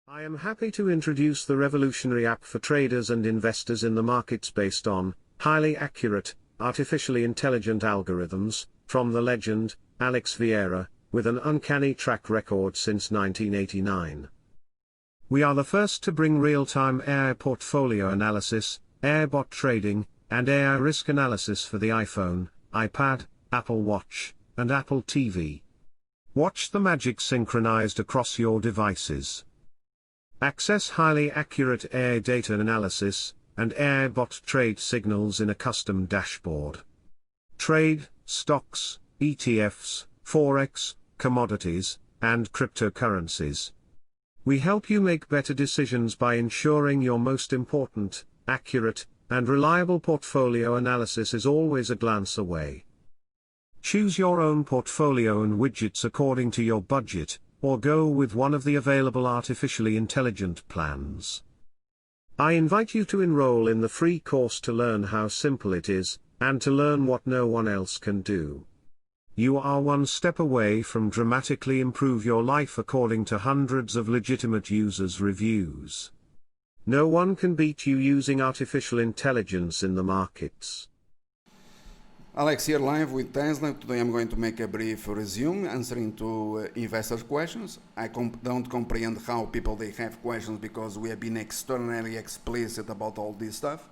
I am happy to introduce the revolutionary app for traders and investors in the markets based on highly accurate, artificially intelligent algorithms from the legend, Alex Vieira, with an uncanny track record since 1989. We are the first to bring real-time AI portfolio analysis, AI bot trading, and AI risk analysis for the iPhone, iPad, Apple Watch, and Apple TV. Watch the magic synchronized across your devices. Access highly accurate AI data analysis, and AI bot trade signals in a custom dashboard. Trade, stocks, ETFs, Forex, commodities, and cryptocurrencies. We help you make better decisions by ensuring your most important, accurate, and reliable portfolio analysis is always a glance away. Choose your own portfolio and widgets according to your budget, or go with one of the available artificially intelligent plans. I invite you to enroll in the free course to learn how simple it is, and to learn what no one else can do. You are one step away from dramatically improve your life according to hundreds of legitimate users' reviews. No one can beat you using artificial intelligence in the markets. Alex here live with Tesla. Today I'm going to make a brief resume answering to investors' questions. I don't comprehend how people they have questions because we have been externally explicit about all this stuff,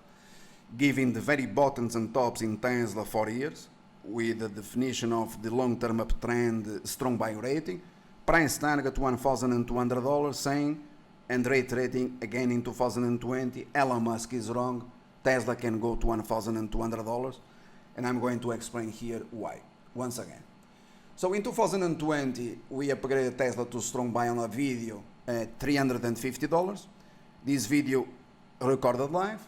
giving the very bottoms and tops in Tesla for years, with the definition of the long-term uptrend strong buy rating, price target $1,200 saying, and reiterating again in 2020, Elon Musk is wrong, Tesla can go to $1,200. And I'm going to explain here why, once again. So in 2020, we upgraded Tesla to strong buy on a video at $350. This video recorded live.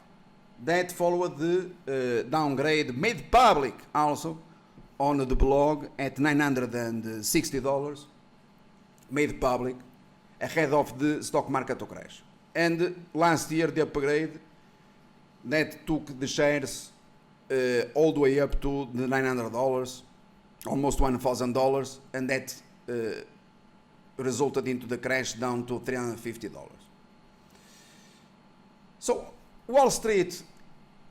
That followed the downgrade made public also on the blog at $960, made public ahead of the stock market to crash. And last year, the upgrade that took the shares all the way up to the $900, almost $1,000, and that resulted into the crash down to $350. So Wall Street,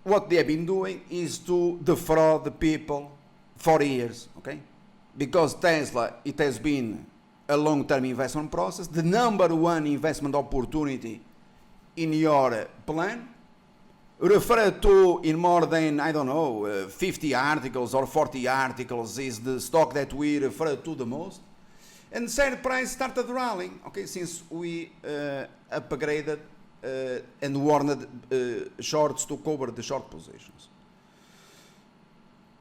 what they have been doing is to defraud the people for years, okay? Because Tesla, it has been a long-term investment process, the number one investment opportunity in your plan, referred to in more than, 50 articles or 40 articles, is the stock that we refer to the most. And share price started rallying, okay, since we upgraded and warned shorts to cover the short positions.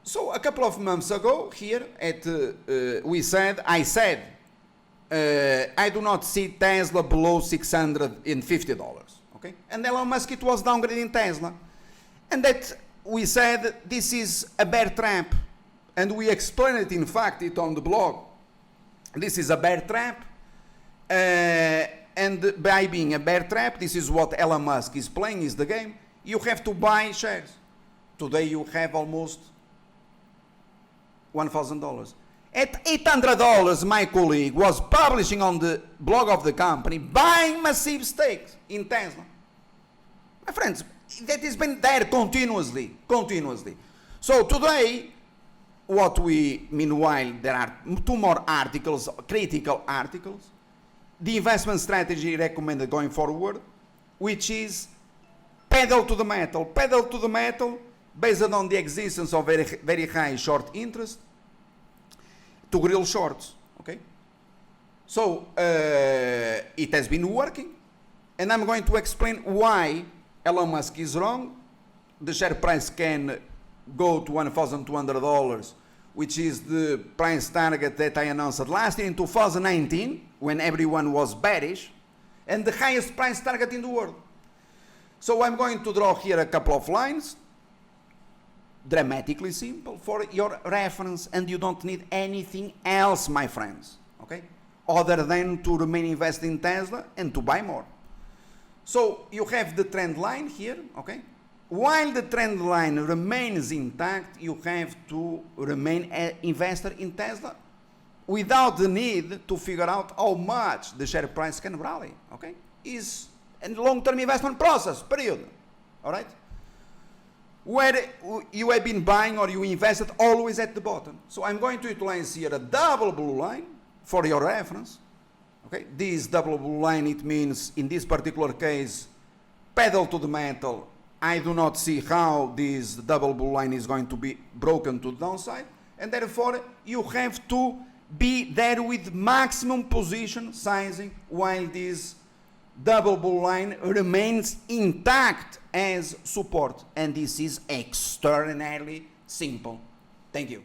So a couple of months ago here I said, I do not see Tesla below $650. Okay? And Elon Musk, it was downgrading Tesla. And that we said this is a bear trap. And we explained it, in fact, it on the blog. This is a bear trap. And by being a bear trap, this is what Elon Musk is playing, is the game. You have to buy shares. Today you have almost $1,000. At $800, my colleague was publishing on the blog of the company, buying massive stakes in Tesla. My friends, that has been there continuously. So today, meanwhile, there are two more articles, critical articles, the investment strategy recommended going forward, which is pedal to the metal, based on the existence of very, very high short interest, to grill shorts, okay? So it has been working, and I'm going to explain why Elon Musk is wrong. The share price can go to $1,200, which is the price target that I announced last year in 2019, when everyone was bearish, and the highest price target in the world. So I'm going to draw here a couple of lines, dramatically simple, for your reference, and you don't need anything else, my friends, okay, other than to remain invested in Tesla and to buy more. So you have the trend line here, okay? While the trend line remains intact, you have to remain an investor in Tesla without the need to figure out how much the share price can rally, okay? Is a long-term investment process, period, all right? Where you have been buying or you invested always at the bottom. So I'm going to utilize here a double blue line for your reference, okay? This double blue line, it means in this particular case, pedal to the metal. I do not see how this double blue line is going to be broken to the downside, and therefore you have to be there with maximum position sizing while this double blue line remains intact as support, and this is extraordinarily simple. Thank you.